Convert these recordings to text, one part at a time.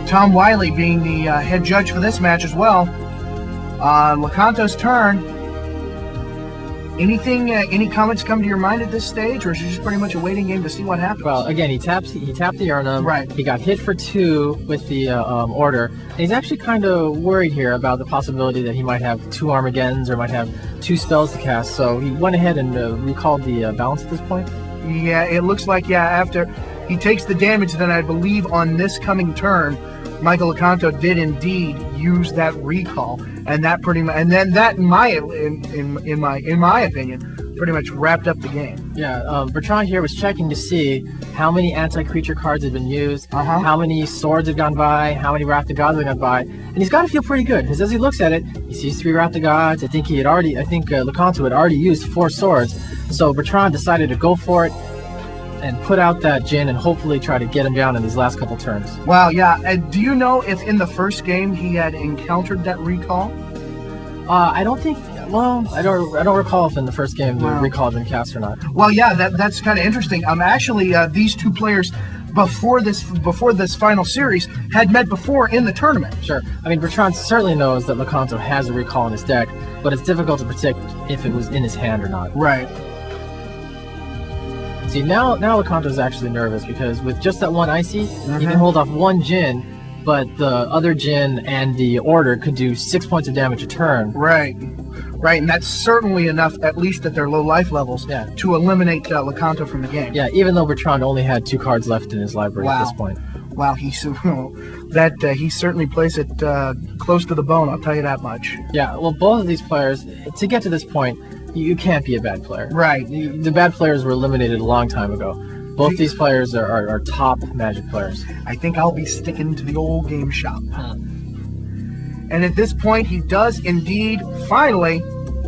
Tom Wiley being the head judge for this match as well. Lecanto's turn. Any comments come to your mind at this stage, or is it just pretty much a waiting game to see what happens? Well, again, he tapped the Urnum. Right. He got hit for 2 with the order. And he's actually kind of worried here about the possibility that he might have 2 Armageddons or might have 2 spells to cast. So he went ahead and recalled the balance at this point. Yeah, it looks like, after he takes the damage, then I believe on this coming turn, Michael Lecanto did indeed use that recall, and that pretty much, and then that, in my opinion, pretty much wrapped up the game. Yeah, Bertrand here was checking to see how many anti-creature cards had been used, how many swords had gone by, how many Wrath of Gods had gone by, and he's got to feel pretty good because as he looks at it, he sees 3 Wrath of Gods. I think Lecanto had already used 4 swords, so Bertrand decided to go for it and put out that Djinn and hopefully try to get him down in these last couple turns. Wow, yeah. Do you know if in the first game he had encountered that recall? I don't think. Well, I don't recall if in the first game the recall had been cast or not. Well, yeah, that's kind of interesting. Actually, these 2 players before this final series had met before in the tournament. Sure. I mean, Bertrand certainly knows that Lecanto has a recall in his deck, but it's difficult to predict if it was in his hand or not. Right. See, now Lecanto's actually nervous because with just that 1 Icy, he can hold off 1 Djinn, but the other Djinn and the Order could do 6 points of damage a turn. Right, and that's certainly enough, at least at their low life levels, to eliminate Lecanto from the game. Yeah, even though Bertrand only had 2 cards left in his library at this point. Wow, he certainly plays it close to the bone, I'll tell you that much. Yeah, well, both of these players, to get to this point, you can't be a bad player. Right. The bad players were eliminated a long time ago. Both these players are top Magic players. I think I'll be sticking to the old game shop. And at this point, he does indeed, finally,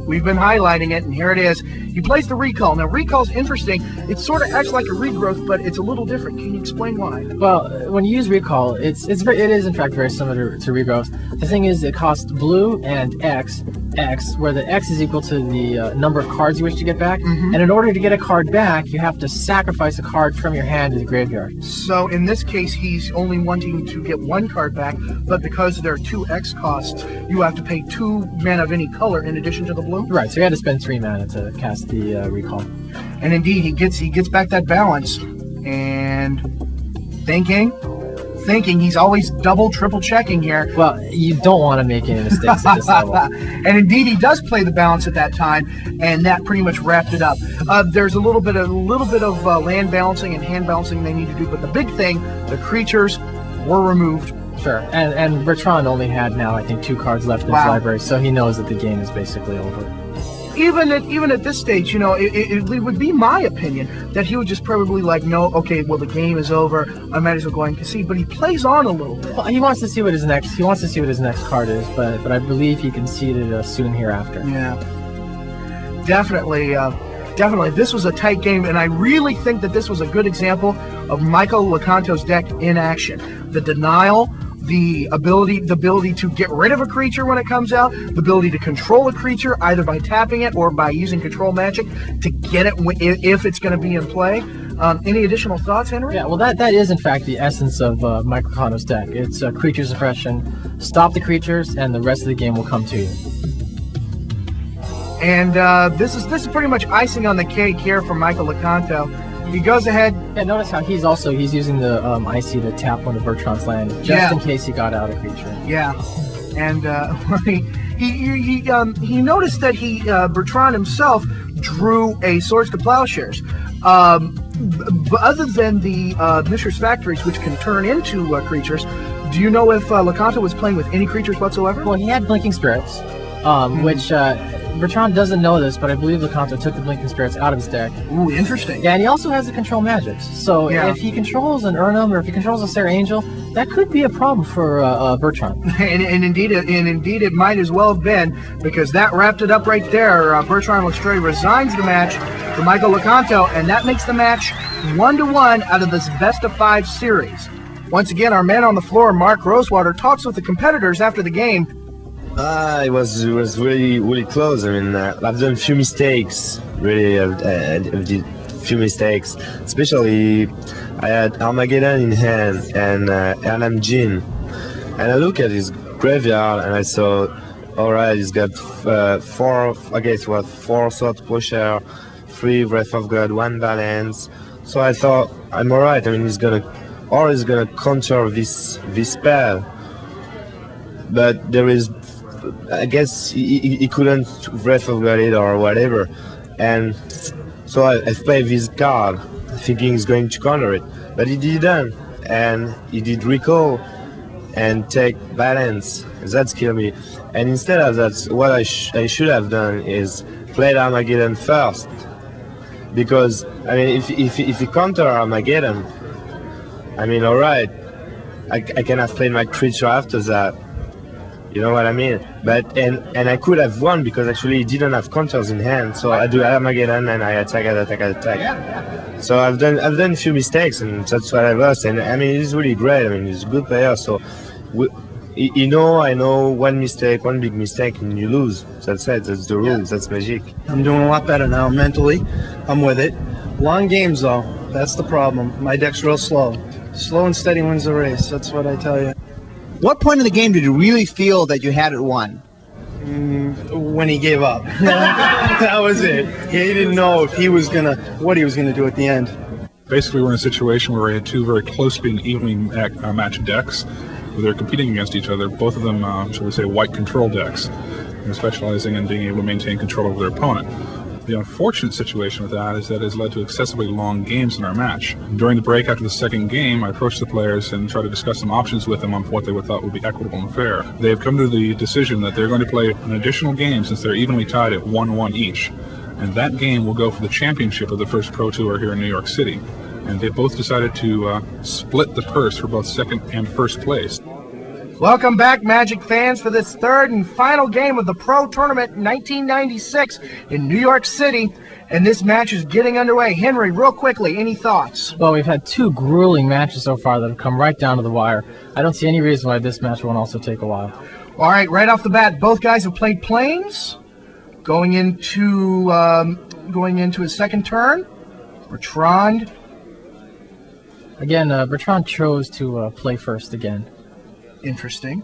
we've been highlighting it, and here it is. He plays the recall. Now, recall's interesting. It sort of acts like a regrowth, but it's a little different. Can you explain why? Well, when you use recall, it is in fact very similar to regrowth. The thing is, it costs blue and X, where the X is equal to the number of cards you wish to get back. And in order to get a card back, you have to sacrifice a card from your hand to the graveyard. So in this case, he's only wanting to get 1 card back, but because there are 2 X costs, you have to pay 2 mana of any color in addition to the blue? Right, so you had to spend 3 mana to cast the recall. And indeed, he gets back that balance, and thinking he's always triple checking here. Well, you don't want to make any mistakes at this level. And indeed, he does play the balance at that time, and that pretty much wrapped it up. There's a little bit of land balancing and hand balancing they need to do, but the big thing, the creatures were removed. Sure, and Bertrand only had now, I think, 2 cards left in his library, so he knows that the game is basically over. Even at this stage, it would be my opinion that he would just probably no, okay, well, the game is over, I might as well go and concede, but he plays on a little bit. Well, he wants to see what his next card is, but I believe he conceded soon hereafter. Yeah, definitely. This was a tight game, and I really think that this was a good example of Michael Lecanto's deck in action. The denial, the ability to get rid of a creature when it comes out, the ability to control a creature either by tapping it or by using control magic to get it if it's going to be in play. Any additional thoughts, Henry? Yeah, well, that is in fact the essence of Michael Lecanto's deck. It's creature suppression, stop the creatures, and the rest of the game will come to you. And this is pretty much icing on the cake here for Michael Lecanto. He goes ahead. Yeah, notice how he's using the Icy to tap one of Bertrand's land just in case he got out a creature. Yeah, and he noticed that Bertrand himself drew a Swords to Plowshares. But other than the Mishra's Factories, which can turn into creatures, do you know if Lecanto was playing with any creatures whatsoever? Well, he had Blinking Spirits, which Bertrand doesn't know this, but I believe Lecanto took the Blinking Spirits out of his deck. Ooh, interesting. Yeah, and he also has the Control Magics. So if he controls an Urnum or if he controls a Sarah Angel, that could be a problem for Bertrand. and indeed it might as well have been, because that wrapped it up right there. Bertrand Lestray resigns the match to Michael Lecanto, and that makes the match 1-1 out of this best-of-5 series. Once again, our man on the floor, Mark Rosewater, talks with the competitors after the game. It was really close. I mean, I've done a few mistakes. Really, I did a few mistakes. Especially, I had Armageddon in hand and Djinn. And I look at his graveyard and I saw, all right, he's got four Sword Pusher, 3 Breath of God, 1 Balance. So I thought, I'm all right. I mean, he's gonna counter this spell. But there is, I guess he couldn't Breath of God it or whatever. And so I played this card, thinking he's going to counter it. But he didn't. And he did recall and take balance. That killed me. And instead of that, what I should have done is played Armageddon first. Because, I mean, if he counter Armageddon, I mean, alright, I can have played my creature after that. You know what I mean? But and I could have won because actually he didn't have counters in hand. So I do Armageddon and I attack. So I've done a few mistakes and that's what I lost. And I mean, he's really great. I mean, he's a good player. So I know one big mistake, and you lose. That's it. That's the rules. That's magic. I'm doing a lot better now mentally. I'm with it. Long games though. That's the problem. My deck's real slow. Slow and steady wins the race. That's what I tell you. What point in the game did you really feel that you had it won? When he gave up. That was it. He didn't know if what he was gonna do at the end. Basically, we're in a situation where we had 2 very closely and evenly matched decks. They're competing against each other. Both of them, shall we say, white control decks. They're specializing in being able to maintain control over their opponent. The unfortunate situation with that is that it has led to excessively long games in our match. During the break after the second game, I approached the players and tried to discuss some options with them on what they thought would be equitable and fair. They have come to the decision that they're going to play an additional game since they're evenly tied at 1-1 each. And that game will go for the championship of the first Pro Tour here in New York City. And they both decided to split the purse for both second and first place. Welcome back, Magic fans, for this third and final game of the Pro Tournament 1996 in New York City. And this match is getting underway. Henry, real quickly, any thoughts? Well, we've had 2 grueling matches so far that have come right down to the wire. I don't see any reason why this match won't also take a while. All right, right off the bat, both guys have played planes. Going into his second turn, Bertrand. Again, Bertrand chose to play first again. Interesting.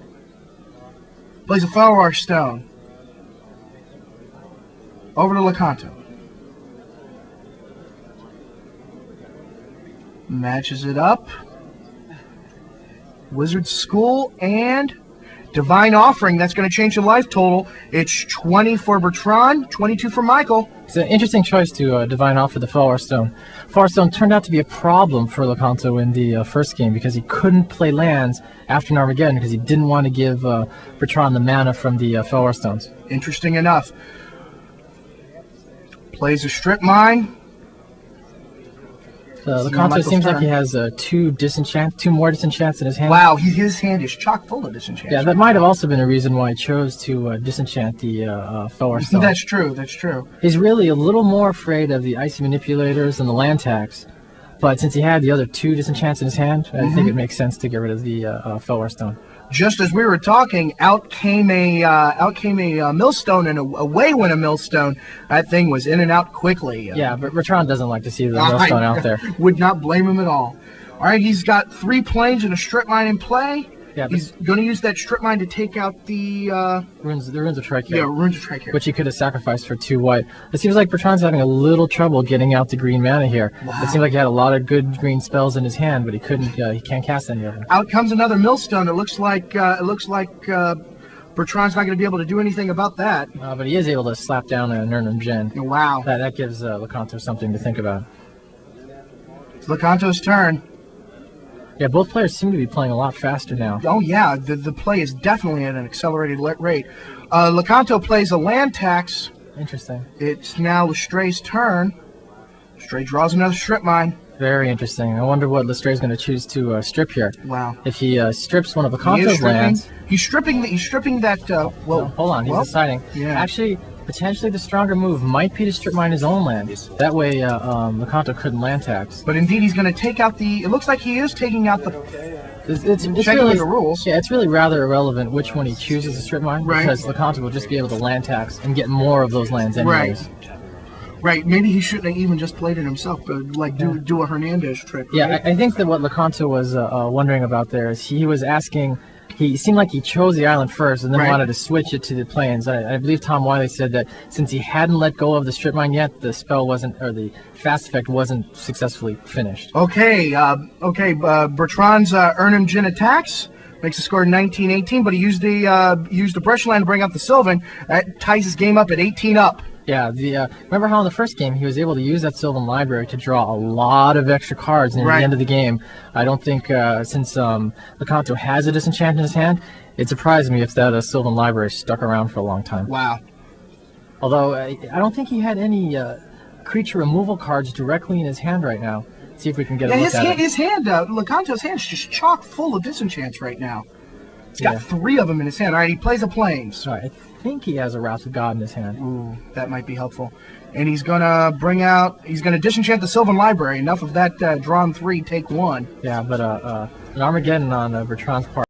Plays a Fellwar Stone. Over to Lecanto. Matches it up. Wizard School and Divine Offering. That's going to change the life total. It's 20 for Bertrand, 22 for Michael. It's an interesting choice to Divine Offer the Fellwar Stone. Fellwar Stone turned out to be a problem for Lecanto in the first game because he couldn't play lands after an Armageddon because he didn't want to give Bertrand the mana from the Fellwar Stones. Interesting enough. Plays a Strip Mine. Lecanto seems like he has 2 more disenchants in his hand. Wow, his hand is chock full of disenchants. Yeah, that might have also been a reason why he chose to disenchant the Fellwar Stone. That's true, that's true. He's really a little more afraid of the Icy Manipulators and the land tax, but since he had the other 2 disenchants in his hand, I think it makes sense to get rid of the Fellwar Stone. Just as we were talking, out came a millstone, and away went a millstone. That thing was in and out quickly. Yeah, but Bertrand doesn't like to see the millstone out there. Would not blame him at all. All right, he's got 3 planes and a strip mine in play. Yeah, he's going to use that strip mine to take out the runes of Tricare. Yeah, runes of Tricare, which he could have sacrificed for 2 white. It seems like Bertrand's having a little trouble getting out the green mana here. Wow. It seemed like he had a lot of good green spells in his hand, but he couldn't. He can't cast any of them. Out comes another millstone. It looks like Bertrand's not going to be able to do anything about that. But he is able to slap down a Nirnum Gen. Wow. That gives Lecanto something to think about. It's Lecanto's turn. Yeah, both players seem to be playing a lot faster now. Oh, yeah. The play is definitely at an accelerated rate. Lecanto plays a land tax. Interesting. It's now Lestray's turn. Lestray draws another strip mine. Very interesting. I wonder what Lestray's going to choose to strip here. Wow. If he strips one of Lecanto's lands... He's stripping that... hold on. He's deciding. Yeah. Actually, potentially the stronger move might be to strip mine his own land. That way Lecanto couldn't land tax. But indeed, he's going to take out the... It looks like he is taking out the... It's really the rules. Yeah, it's really rather irrelevant which one he chooses to strip mine. Right. Because Lecanto will just be able to land tax and get more of those lands anyways. Right, maybe he shouldn't have even just played it himself, but do a Hernandez trick. Right? Yeah, I think that what Lecanto was wondering about there is he was asking he seemed like he chose the island first and then Right. wanted to switch it to the plains. I believe Tom Wiley said that since he hadn't let go of the strip mine yet, the spell wasn't, or the fast effect wasn't successfully finished. Okay, Bertrand's Ernemjin attacks. Makes the score 19-18, but he used the brush land to bring up the Sylvan. That ties his game up at 18 up. Yeah, remember how in the first game he was able to use that Sylvan Library to draw a lot of extra cards near Right. the end of the game. I don't think since Lecanto has a disenchant in his hand, it surprised me if that Sylvan Library stuck around for a long time. Wow. Although I don't think he had any creature removal cards directly in his hand right now. See if we can get a look at it. His hand, Lecanto's hand's just chock full of disenchants right now. He's got Yeah. 3 of them in his hand. All right, he plays a plains. Sorry, I think he has a Wrath of God in his hand. Ooh, that might be helpful. And he's gonna disenchant the Sylvan Library. Enough of that drawn 3, take 1. Yeah, but an Armageddon on Bertrand's part.